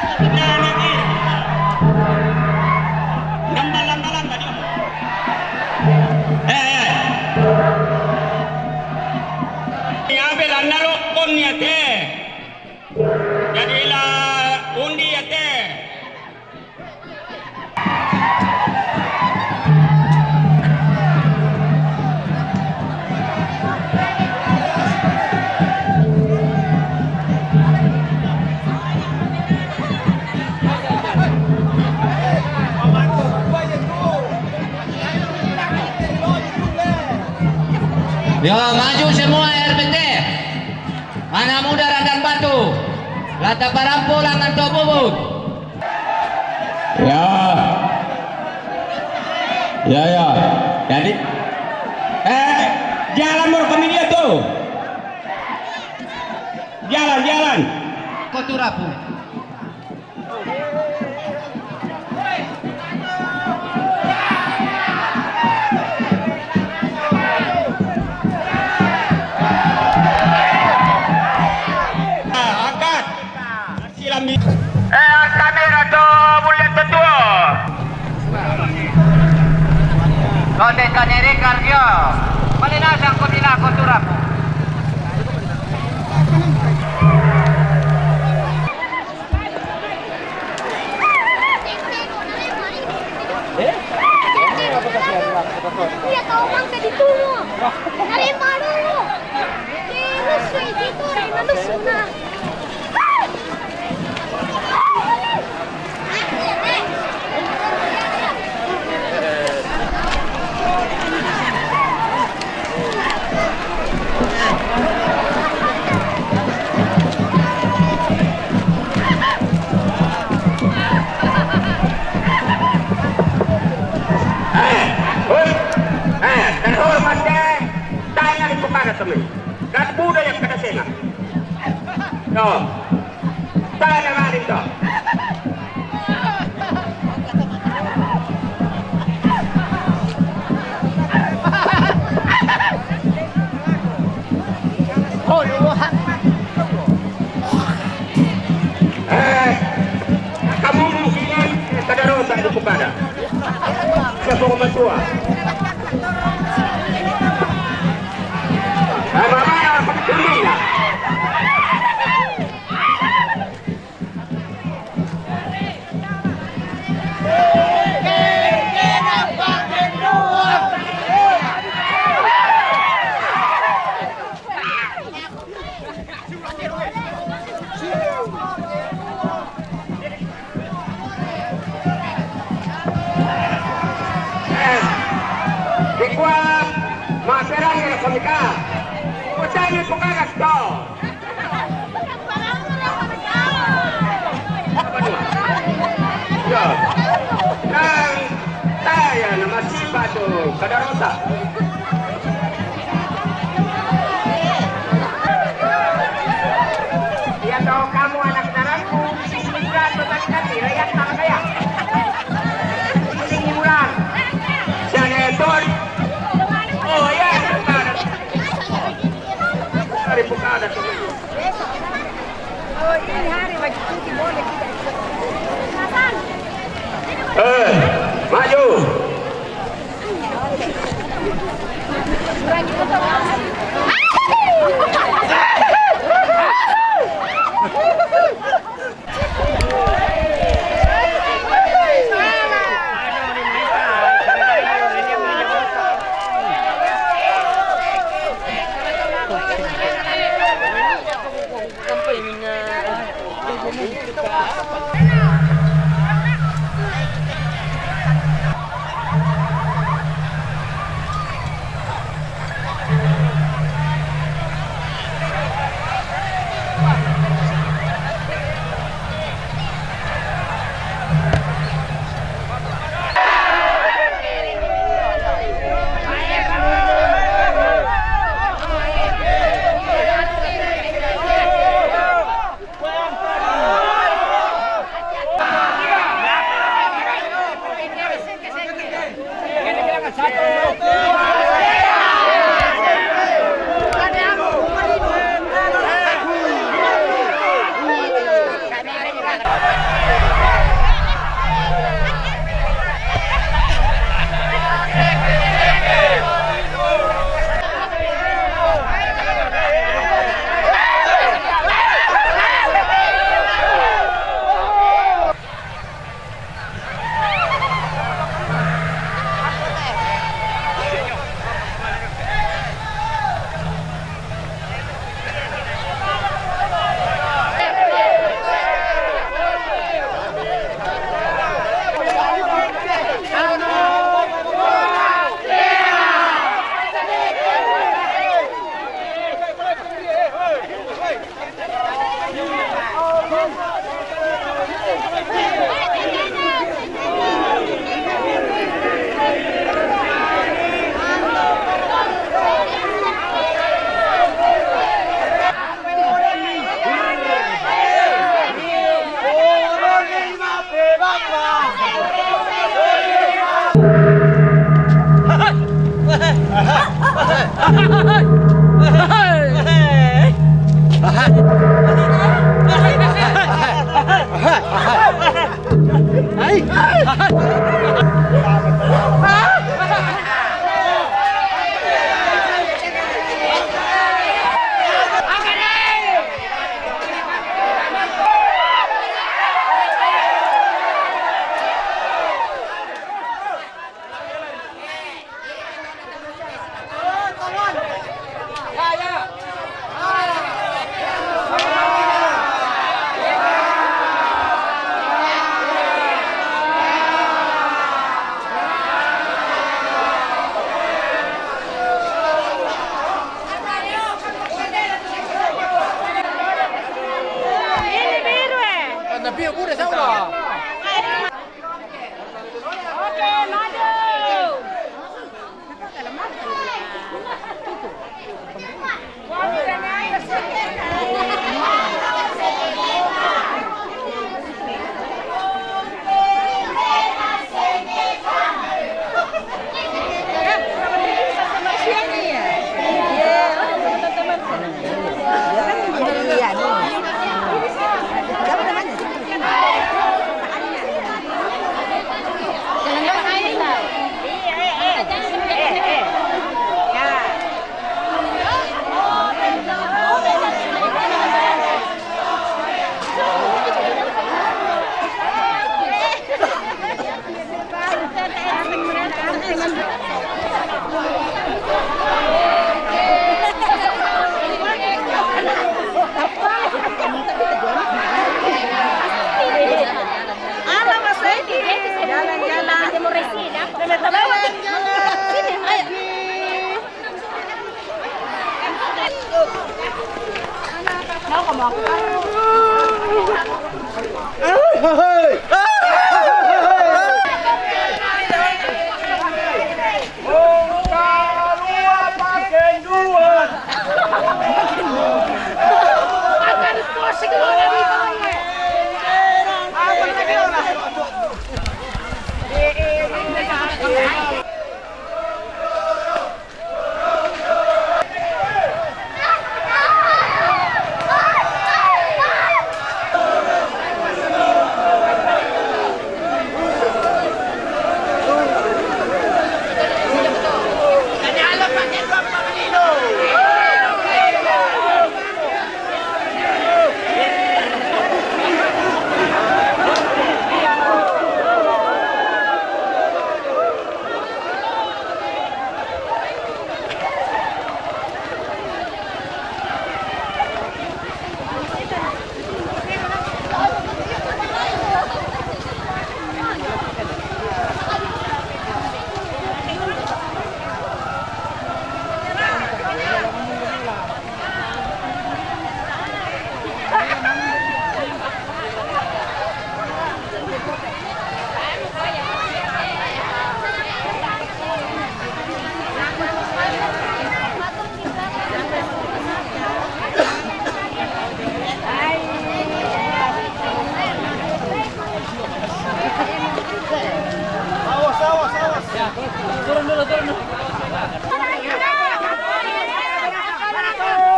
Nah, lagi. Nambal-nambalan tadi. Abel analog kon niya te. Jadilah undi ya te. Yo, maju semua RPT. Mana muda Radan Batu. Lata Parampu Langan Tobubut. Ya. Ya. Jadi jalan mau ke dia tuh. Jalan. Koturapu. Kamera tuh boleh betul. Kote kanere kargyo. Palinasang ko nila Koturapu. Iya kau mangga ditunggu. Nerima dulu. Terus itu Raymond sunnah. Dan budaya kada sena. No. Tanya ngarin to. Kamu mungkin kada rosa di kepada. Siapa matua? Kada rosa. Ya tahu kamu anak saranku, hiburan berkali-kali, rakyat tak kaya. Ini hiburan. Jangan etor. Oh ya, hari buka ada tuh. Oh ini hari bagi cuti boleh kita. Maju. Biar muda saudara. Oke, maju.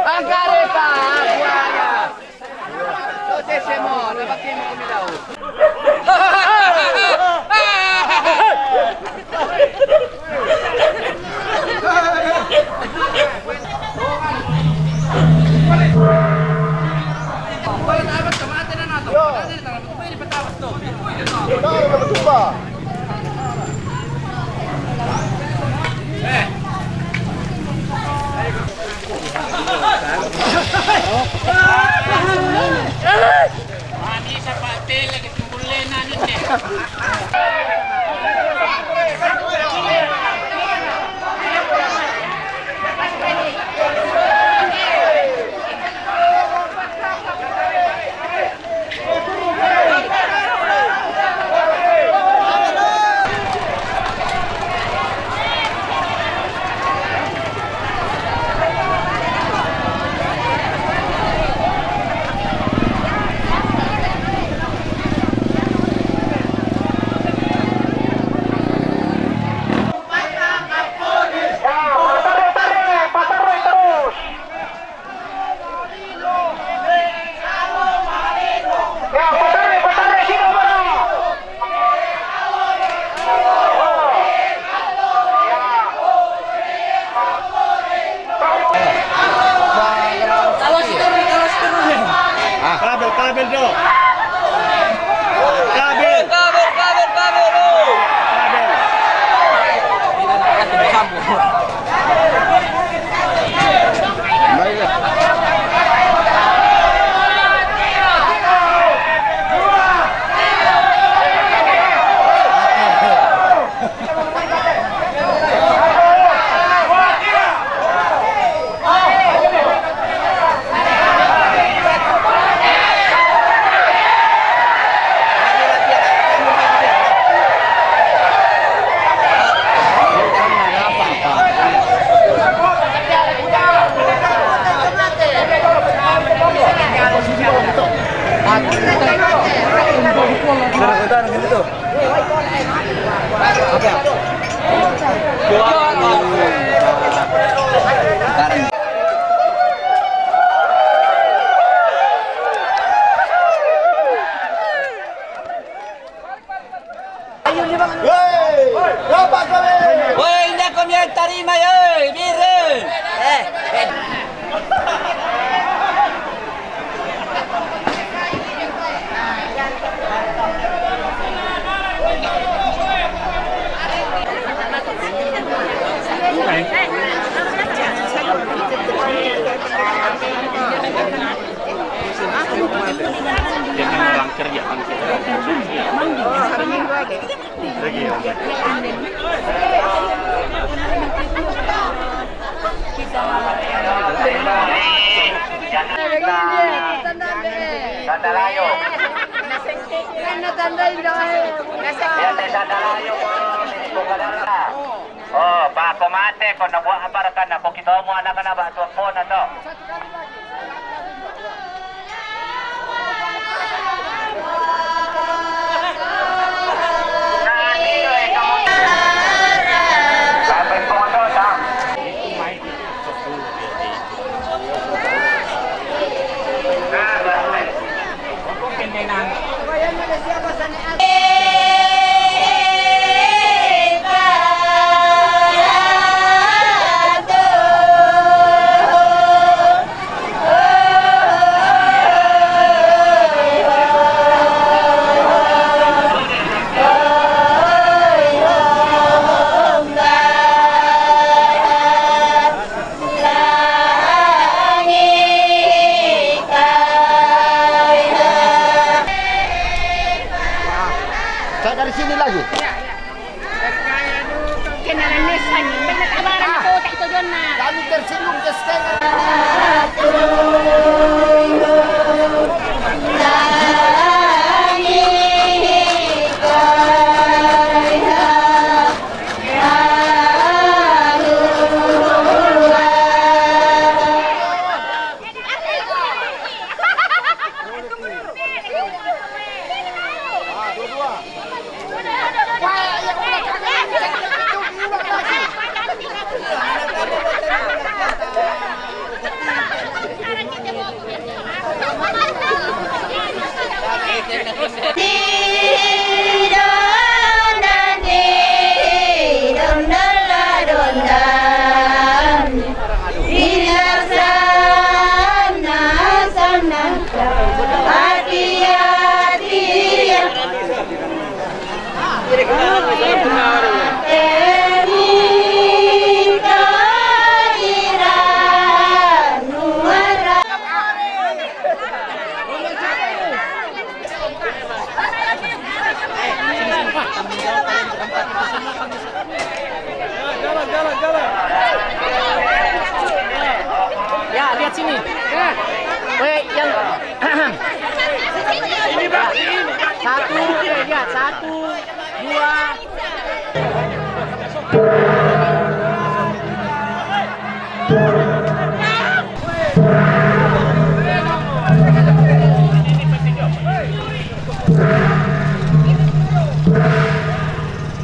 Ang kareta, buaya. Totese mo, nabaki mo kami daw. Kabel bro. Kabel. lagi. Sandalayo. Natanday daw eh. Yan ay sandalayo mo. Kung kalala. Oh, pa kumate kung nabuha para ka na. Kung kita mo anak ka na ba? Tuwag mo na to. Sabi ko ito, Sam. Saya dari sini lagi. Kinalanesan yun. May natawaran ko. Ito yun na. Kami tersinggung ke setengah. Ya, lihat sini. Weh, yang ini Pak, satu, lihat satu, dua.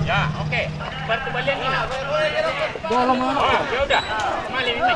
Ya, oke. Bantu balian ini. Oh, ya udah. Malin ini.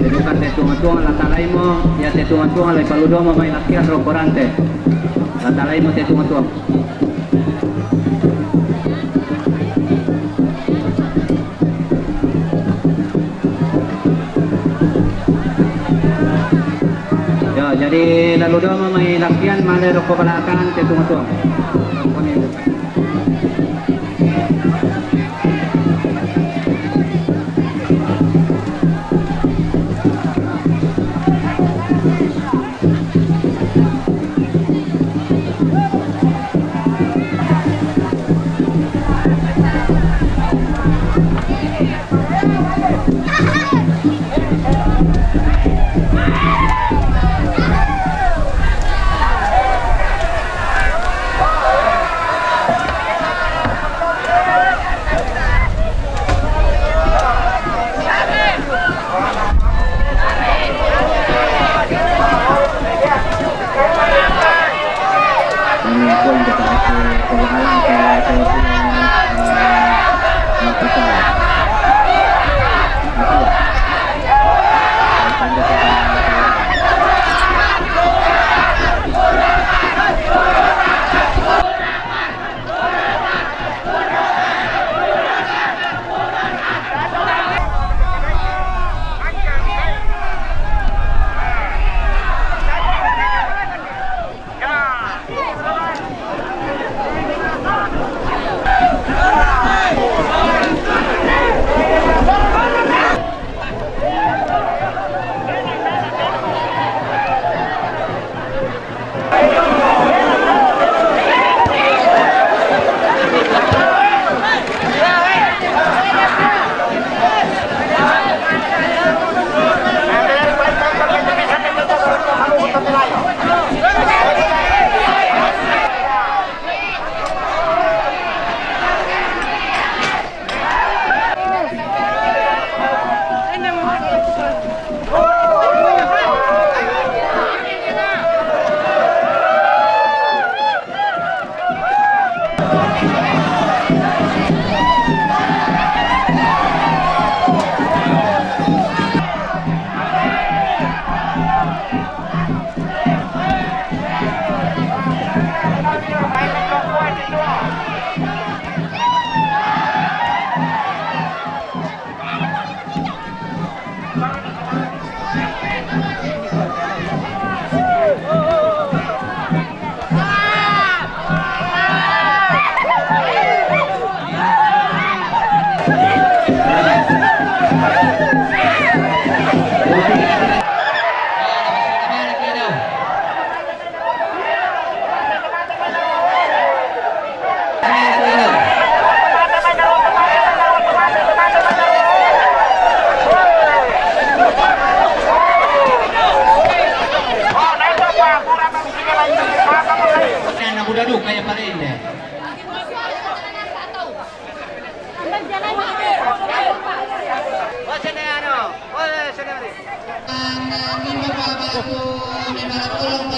Educar te tuang-tuang la talay mo, ya te tuang-tuang la paludo mo may lakian ro korante. La talay mo te tuang-tuang. Ya, jadi lalu do mo may lakian male ro kobalakan te tuang-tuang.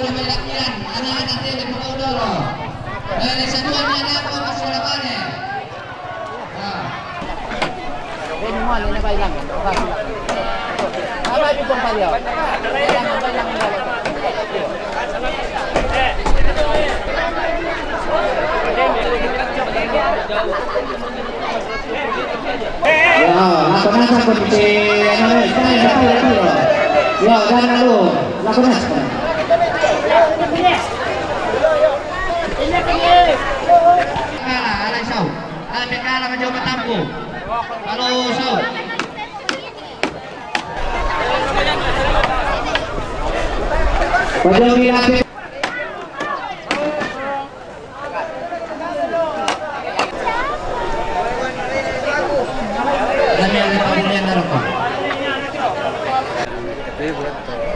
na may lakihan. Anahan natin ang mga udoro. Dahil sa duwan niya na ako mas malabane. Ini mo ini bailang. Apa itu pun baliau. Bailang. Lakonan pun si ya dan lalu lakonan. Alay saw. Alay kala medyo matampo. Halo saw. Pwede natin.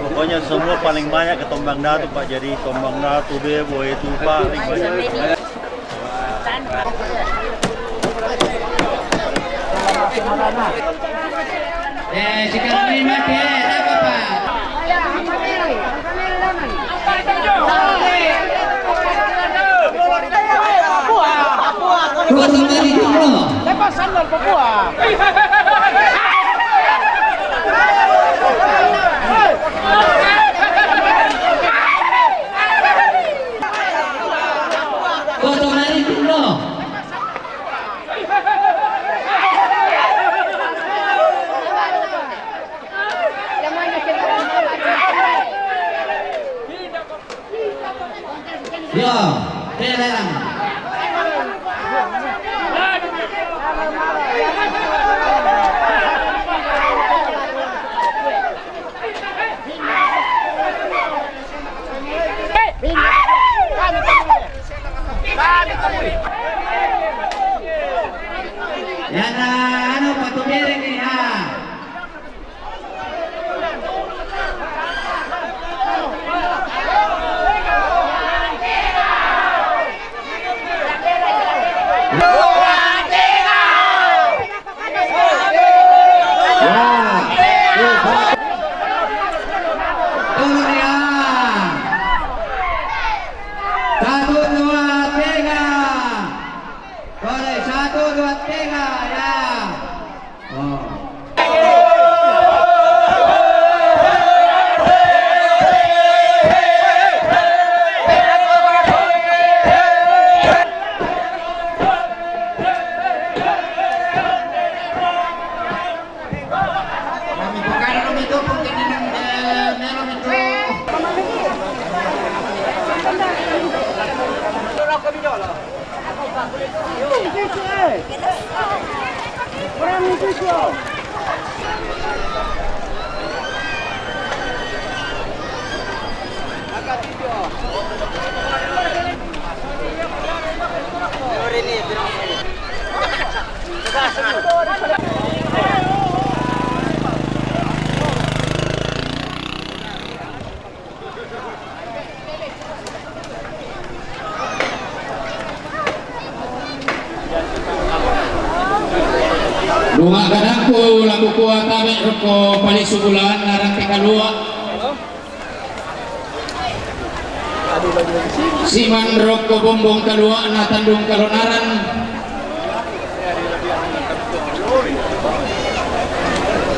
Pokoknya semua paling banyak ke Tombang Datu Pak, jadi Tombang Datu, Bebo itu paling banyak. Sekarang ini mati, apa Pak? Lepas sandal Papua. Yo, belang. Yan na, ano, patubirin ni ha. Satu, dua, tiga. Boleh, satu, dua, tiga, ya. Oh. Kami bukan orang itu, mungkin ini merah itu. Bunga gadangku laku kuat tamek roko paling subulan narang tikalua. Siman roko bombong kalua na tandung kalonaran.